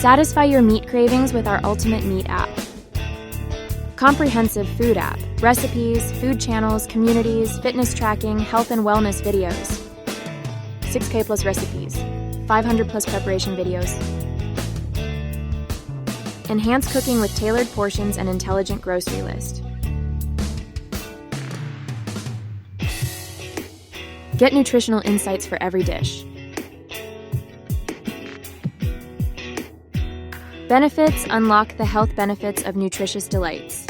Satisfy your meat cravings with our Ultimate Meat app. Comprehensive food app, recipes, food channels, communities, fitness tracking, health and wellness videos. 6K plus recipes, 500 plus preparation videos. Enhance cooking with tailored portions and intelligent grocery list. Get nutritional insights for every dish. Benefits unlock the health benefits of nutritious delights.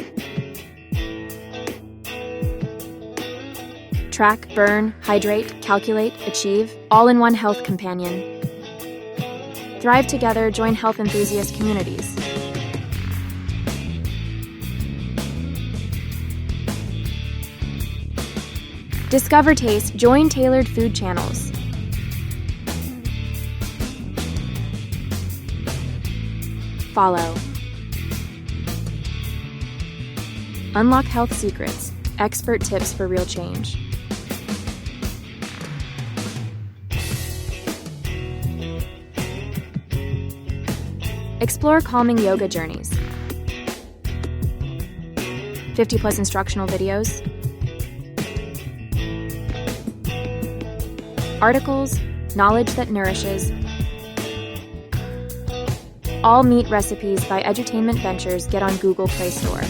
Track, burn, hydrate, calculate, achieve, all in one health companion. Thrive together, join health enthusiast communities. Discover taste, join tailored food channels. Follow. Unlock health secrets, expert tips for real change. Explore calming yoga journeys. 50 plus instructional videos. Articles, knowledge that nourishes. All Meat Recipes by Edutainment Ventures get on Google Play Store.